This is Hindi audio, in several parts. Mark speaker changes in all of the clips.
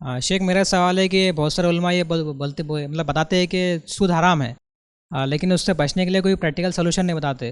Speaker 1: शेख, मेरा सवाल है कि बहुत सारे उलमा ये मतलब बताते हैं कि सूद हराम है। लेकिन उससे बचने के लिए कोई प्रैक्टिकल सोल्यूशन नहीं बताते।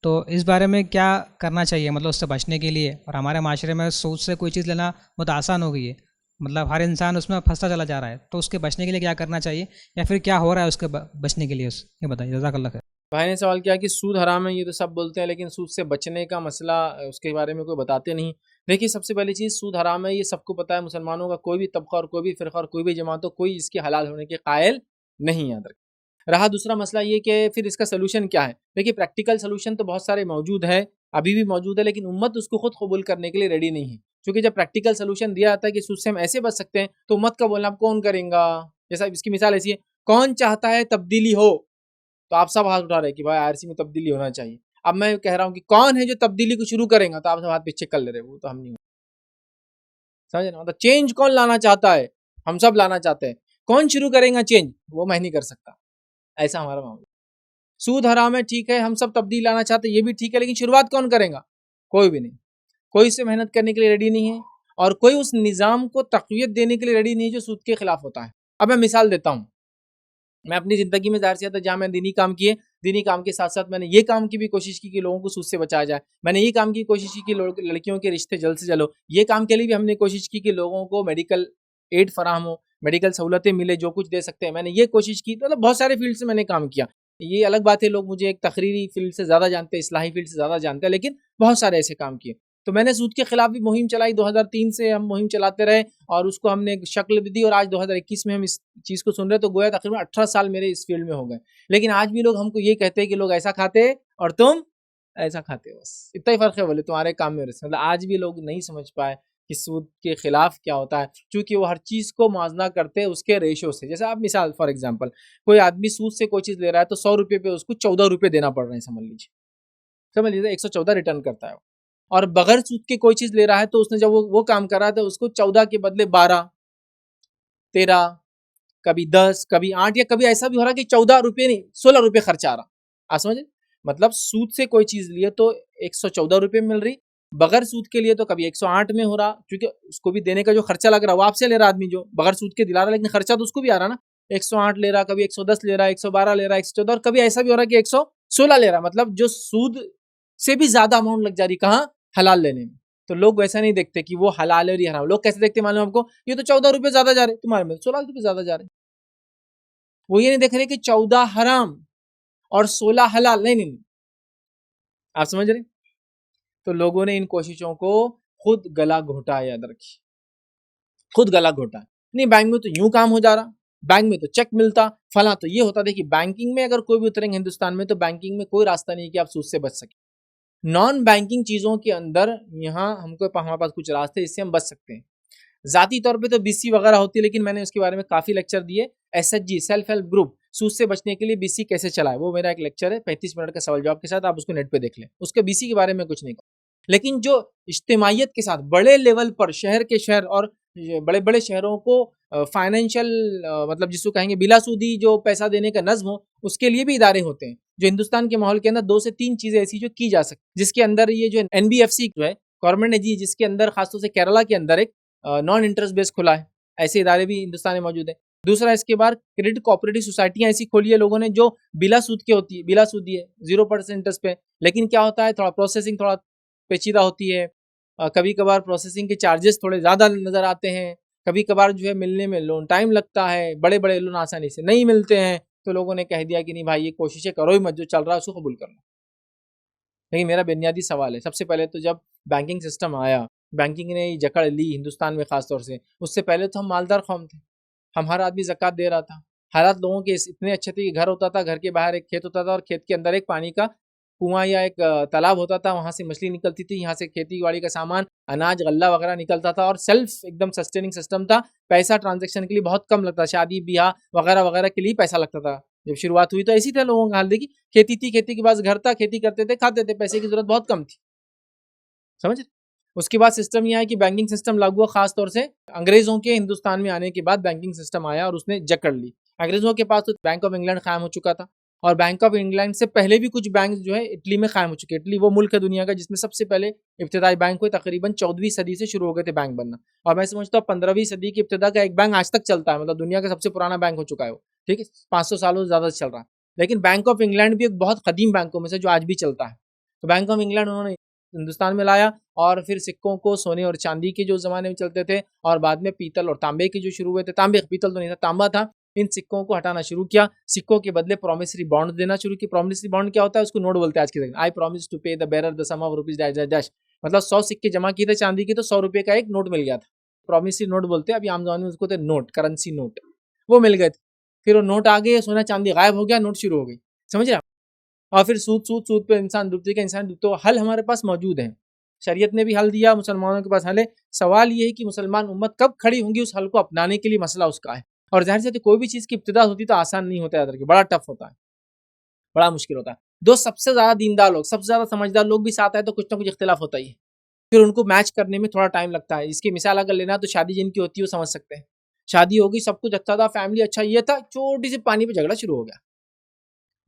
Speaker 1: तो इस बारे में क्या करना चाहिए, मतलब उससे बचने के लिए? और हमारे माशरे में सूद से कोई चीज़ लेना बहुत आसान हो गई है। मतलब हर इंसान उसमें फंसता चला जा रहा है, तो उसके बचने के लिए क्या करना चाहिए, या फिर क्या हो रहा है उसके बचने के लिए? ये बताइए, जज़ाकल्लाह खैर।
Speaker 2: भाई ने सवाल किया कि सूद हराम है, ये तो सब बोलते हैं, लेकिन सूद से बचने का मसला उसके बारे में कोई बताते नहीं। देखिए, सबसे पहली चीज़, सूद हराम है ये सबको पता है। मुसलमानों का कोई भी तबका और कोई भी फ़िरका और कोई भी जमात हो, कोई इसके हलाल होने के कायल नहीं, याद रखें। रहा दूसरा मसला ये कि फिर इसका सलूशन क्या है। देखिए, प्रैक्टिकल सलूशन तो बहुत सारे मौजूद है, अभी भी मौजूद है, लेकिन उम्मत उसको खुद कबूल करने के लिए रेडी नहीं है। क्योंकि जब प्रैक्टिकल सलूशन दिया जाता है कि सूद से हम ऐसे बच सकते हैं, तो उम्मत का बोलना अब कौन करेगा। जैसा इसकी मिसाल ऐसी है, कौन चाहता है तब्दीली हो, तो आप सब हाथ उठा रहे हैं कि भाई आरसी में तब्दीली होना चाहिए। अब मैं कह रहा हूँ कि कौन है जो तब्दीली को शुरू करेगा, तो आप सब हाथ पीछे कर ले रहे, वो तो हम नहीं। समझे ना, मतलब चेंज कौन लाना चाहता है, हम सब लाना चाहते हैं। कौन शुरू करेगा चेंज, वो मैं नहीं कर सकता। ऐसा हमारा मामला। सूद हराम है, ठीक है, हम सब तब्दीली लाना चाहते हैं, ये भी ठीक है, लेकिन शुरुआत कौन करेगा? कोई भी नहीं। कोई इससे मेहनत करने के लिए रेडी नहीं है, और कोई उस निज़ाम को तक़वियत देने के लिए रेडी नहीं है जो सूद के खिलाफ होता है। अब मैं मिसाल देता हूँ। मैं अपनी ज़िंदगी में ज़ाहिर सी बात है, जहाँ मैंने दीनी काम किए, दीनी काम के साथ-साथ मैंने ये काम की भी कोशिश की कि लोगों को सूद से बचाया जाए। मैंने ये काम की कोशिश की कि लड़कियों के रिश्ते जल्द से जल्द हो। ये काम के लिए भी हमने कोशिश की कि लोगों को मेडिकल एड फराहम हो, मेडिकल सहूलतें मिले, जो कुछ दे सकते हैं, मैंने ये कोशिश की। मतलब बहुत सारे फील्ड से मैंने काम किया। ये अलग बात है, लोग मुझे एक तकरीरी फील्ड से ज़्यादा जानते हैं, इस्लाही फील्ड से ज़्यादा जानते हैं, लेकिन बहुत सारे ऐसे काम किए। तो मैंने सूद के खिलाफ भी मुहिम चलाई, 2003 से हम मुहिम चलाते रहे, और उसको हमने एक शक्ल भी दी, और आज 2021 में हम इस चीज़ को सुन रहे हैं, तो गोया तकरीबन 18 साल मेरे इस फील्ड में हो गए। लेकिन आज भी लोग हमको ये कहते हैं कि लोग ऐसा खाते हैं और तुम ऐसा खाते हो, बस इतना ही फ़र्क है। बोले तुम्हारे काम में मतलब आज भी लोग नहीं समझ पाए कि सूद के खिलाफ क्या होता है, क्योंकि वो हर चीज़ को मुआवजा करते हैं उसके रेशो से। जैसे आप मिसाल फॉर एग्जाम्पल, कोई आदमी सूद से कोई चीज़ ले रहा है, तो 100 रुपये पे उसको 14 रुपये देना पड़ रहे हैं, समझ लीजिए 114 रिटर्न करता है। और बगैर सूद के कोई चीज़ ले रहा है, तो उसने जब वो काम कर रहा है, तो उसको 14 के बदले 12, 13, कभी 10, कभी 8, या कभी ऐसा भी हो रहा है कि 14 रुपये नहीं, 16 रुपये खर्चा आ रहा। आप समझे? मतलब सूद से कोई चीज़ लिए तो 114 रुपये मिल रही, बगैर सूद के लिए तो कभी 108 में हो रहा, क्योंकि उसको भी देने का जो खर्चा लग रहा है वो आपसे ले रहा आदमी, जो बगैर सूद के दिला रहा है, लेकिन खर्चा तो उसको भी आ रहा ना। 108 ले रहा, कभी 110 ले रहा, 112 ले रहा, 114, और कभी ऐसा भी हो रहा है कि 116 ले रहा। मतलब जो सूद से भी ज्यादा अमाउंट लग जा रही, कहाँ? हलाल लेने में। तो लोग वैसा नहीं देखते कि वो हलाल है और ये हराम। लोग कैसे देखते मालूम आपको? ये तो 14 रुपये ज्यादा जा रहे, तुम्हारे में 16 रुपये ज्यादा जा रहे। वो ये नहीं देख रहे कि 14 हराम और 16 हलाल। नहीं नहीं नहीं, आप समझ रहे? तो लोगों ने इन कोशिशों को खुद गला घोटा, याद रखिए, खुद गला घोटा। नहीं, बैंक में तो यूं काम हो जा रहा, बैंक में तो चेक मिलता, फला तो ये होता। देखिए, बैंकिंग में अगर कोई भी उतरेंगे हिंदुस्तान में, तो बैंकिंग में कोई रास्ता नहीं कि आप सूद से बच सके। नॉन बैंकिंग चीजों के अंदर यहाँ हमको हमारे पास कुछ रास्ते, इससे हम बच सकते हैं। जाती तौर पे तो बीसी वगैरह होती है, लेकिन मैंने उसके बारे में काफी लेक्चर दिए। एसएचजी, सेल्फ हेल्प ग्रुप, सूद से बचने के लिए बीसी कैसे चलाए, वो मेरा एक लेक्चर है, 35 मिनट का सवाल जवाब के साथ, आप उसको नेट पे देख लें। उसके बीसी के बारे में कुछ नहीं कहूँ, लेकिन जो इज्तिमाइयत के साथ बड़े लेवल पर शहर के शहर और बड़े बड़े शहरों को फाइनेंशियल, मतलब जिसको कहेंगे बिलासूदी जो पैसा देने का नज्म हो, उसके लिए भी इदारे होते हैं। जो हिंदुस्तान के माहौल के अंदर 2 से 3 चीजें ऐसी जो की जा सकती, जिसके अंदर ये जो एनबीएफसी जो है गवर्नमेंट ने जी, जिसके अंदर खासतौर से केरला के अंदर एक नॉन इंटरेस्ट बेस खुला है। ऐसे इदारे भी हिंदुस्तान में मौजूद है। दूसरा, इसके बाद क्रेडिट कोऑपरेटिव सोसाइटियां ऐसी खोली है लोगों ने, जो बिला सूद की होती है, बिला सूदी है, 0% इंटरेस्ट पे। लेकिन क्या होता है, थोड़ा प्रोसेसिंग थोड़ा पेचीदा होती है। कभी कभार प्रोसेसिंग के चार्जेस थोड़े ज़्यादा नज़र आते हैं। कभी कभार जो है मिलने में लोन टाइम लगता है, बड़े बड़े लोन आसानी से नहीं मिलते हैं। तो लोगों ने कह दिया कि नहीं भाई, ये कोशिशें करो ही मत, जो चल रहा है उसको कबूल कर लो। लेकिन मेरा बुनियादी सवाल है, सबसे पहले तो जब बैंकिंग सिस्टम आया, बैंकिंग ने जकड़ ली हिंदुस्तान में खास तौर से, उससे पहले तो हम मालदार कौम थे, हम हर आदमी ज़कात दे रहा था। हालात लोगों के इतने अच्छे थे कि घर होता था, घर के बाहर एक खेत होता था, और खेत के अंदर एक पानी का कुआं या एक तालाब होता था, वहाँ से मछली निकलती थी, यहाँ से खेती बाड़ी का सामान, अनाज गल्ला वगैरह निकलता था, और सेल्फ एकदम सस्टेनिंग सिस्टम था। पैसा ट्रांजेक्शन के लिए बहुत कम लगता, शादी ब्याह वगैरह वगैरह के लिए पैसा लगता था। जब शुरुआत हुई तो ऐसी थे लोगों का हाल। देखी, खेती थी, खेती के पास घर था, खेती करते थे, खाते थे, पैसे की जरूरत बहुत कम थी। समझ रहे? उसके बाद सिस्टम यह है कि बैंकिंग सिस्टम लागू हुआ, खास तौर से अंग्रेजों के हिंदुस्तान में आने के बाद बैंकिंग सिस्टम आया और उसने जकड़ ली। अंग्रेजों के पास तो बैंक ऑफ इंग्लैंड कायम हो चुका था, और बैंक ऑफ इंग्लैंड से पहले भी कुछ बैंक जो है इटली में कायम हो चुके हैं। इटली वो मुल्क है दुनिया का जिसमें सबसे पहले इब्तदाई बैंक हुए, तकरीबन 14वीं सदी से शुरू हो गए थे बैंक बनना। और मैं समझता हूँ 15वीं सदी की इब्तदा का एक बैंक आज तक चलता है, मतलब दुनिया का सबसे पुराना बैंक हो चुका है वो, ठीक है, 500 सालों से ज़्यादा चल रहा है। लेकिन बैंक ऑफ इंग्लैंड भी एक बहुत कदीम बैंकों में से जो आज भी चलता है। तो बैंक ऑफ इंग्लैंड उन्होंने हिंदुस्तान में लाया और फिर सिक्कों को सोने और चांदी के जो ज़माने में चलते थे और बाद में पीतल और तांबे के जो शुरू हुए थे, तांबे पीतल तो नहीं था, तांबा था, इन सिक्कों को हटाना शुरू किया। सिक्कों के बदले प्रॉमिसरी बॉन्ड देना शुरू किया। प्रॉमिसरी बॉन्ड क्या होता है? उसको नोट बोलते हैं आज के दिन। I promise to pay the bearer the sum of rupees dash dash dash, मतलब 100 सिक्के जमा किए थे चांदी के तो 100 रुपए का एक नोट मिल गया था। प्रॉमिसरी नोट बोलते हैं, अभी आम जमाने में उसको नोट, करेंसी नोट, वो मिल गए थे। फिर वो नोट आ गए, सोना चांदी गायब हो गया, नोट शुरू हो गई, समझ रहे? और फिर सूद पे इंसान डूबते का इंसान डूबते। तो हल हमारे पास मौजूद है, शरीयत ने भी हल दिया, मुसलमानों के पास हल है। सवाल ये है कि मुसलमान उम्मत कब खड़ी होंगी उस हल को अपनाने के लिए, मसला उसका है। और जाहिर से कोई भी चीज़ की इब्तिदा होती तो आसान नहीं होता, याद रखिए, बड़ा टफ होता है, बड़ा मुश्किल होता है। दो सबसे ज़्यादा दीनदार लोग, सबसे ज़्यादा समझदार लोग भी साथ आए तो कुछ ना कुछ इख्तिलाफ होता ही है, फिर उनको मैच करने में थोड़ा टाइम लगता है। इसकी मिसाल अगर लेना तो शादी जिनकी होती है वो समझ सकते हैं। शादी होगी, सब कुछ अच्छा था, फैमिली अच्छा ये था, छोटी सी पानी पे झगड़ा शुरू हो गया,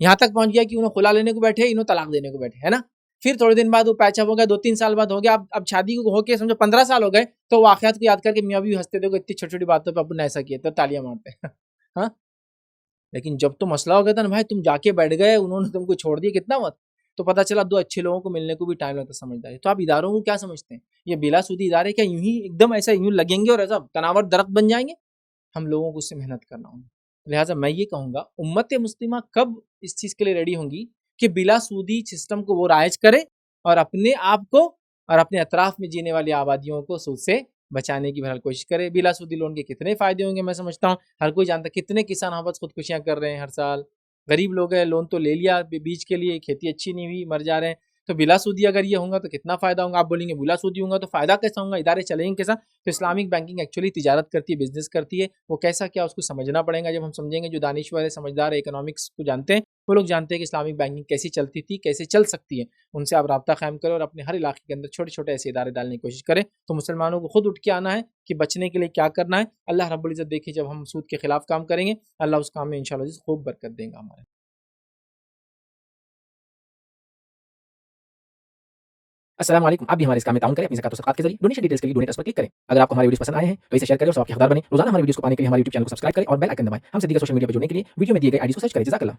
Speaker 2: यहाँ तक पहुंच गया कि उन्हें खुला लेने को बैठे, इन्हों तलाक देने को बैठे, है ना। फिर थोड़े दिन बाद वो पैचअप हो गया, 2-3 साल बाद हो गया, अब शादी को होके समझो 15 साल हो गए, तो वाकयात को याद करके मियाँ भी हंसते थे, इतनी छोटी छोटी बातों पर अपन ने ऐसा किया, तो तालियां मारते हैं हाँ। लेकिन जब तो मसला हो गया था ना भाई, तुम जाके बैठ गए, उन्होंने तुमको छोड़ दिया, कितना वक्त, तो पता चला दो अच्छे लोगों को मिलने को भी टाइम लगता, समझदारी। तो आप इदारों को क्या समझते हैं? ये बिलासूदी इदारे क्या यूं ही एकदम ऐसा यूं लगेंगे और ऐसा तनावर दरख्त बन जाएंगे? हम लोगों को उससे मेहनत करना होगा। लिहाजा मैं ये कहूँगा, उम्मत मुस्लिमा कब इस चीज़ के लिए रेडी होंगी कि बिलासूदी सिस्टम को वो राइज करे और अपने आप को और अपने अतराफ में जीने वाली आबादियों को सूद से बचाने की बहरहाल कोशिश करे। बिलासूदी लोन के कितने फ़ायदे होंगे मैं समझता हूँ, हर कोई जानता है। कितने किसान आपस खुदकुशियाँ कर रहे हैं हर साल, गरीब लोग हैं, लोन तो ले लिया बीज के लिए, खेती अच्छी नहीं हुई, मर जा रहे हैं। तो बिलासूदी अगर ये होगा तो कितना फ़ायदा होगा। आप बोलेंगे बिलासूदी होगा तो फ़ायदा कैसा होगा, इदारे चलेंगे कैसा? तो इस्लामिक बैंकिंग एक्चुअली तिजारत करती है, बिजनेस करती है। वो कैसा क्या उसको समझना पड़ेगा। जब हम समझेंगे, जो दानिश्वर है, समझदार है, इकोनॉमिक्स को जानते हैं, वो लोग जानते हैं कि इस्लामिक बैंकिंग कैसी चलती थी, कैसे चल सकती है। उनसे आप राब्ता कायम करें और अपने हर इलाके के अंदर छोटे छोटे ऐसे इदारे डालने की कोशिश करें। तो मुसलमानों को खुद उठ के आना है कि बचने के लिए क्या करना है। अल्लाह रब्बुल इज़्ज़त देखिए, जब हम सूद के खिलाफ काम करेंगे, अल्लाह उस काम में इंशाअल्लाह खूब बरकत देगा हमारे।
Speaker 3: अस्सलाम वालेकुम। आप भी हमारे इस काम में ताउन करें अपनी ज़कात और सदक़ात के ज़रिए। डोनेशन डिटेल्स के लिए डोनेट अस पर क्लिक करें। अगर आपको हमारे वीडियोज़ पसंद आए हैं तो इसे शेयर करें और सबके हक़दार बनें। रोज़ाना हमारे वीडियोज़ को पाने के लिए हमारे यूट्यूब चैनल को सब्सक्राइब करें और बेल आइकन दबाएँ। हमसे दीगर सोशल मीडिया पर जुड़ने के लिए वीडियो में दिए गए आईडी को सर्च करें। जज़ाकल्लाह।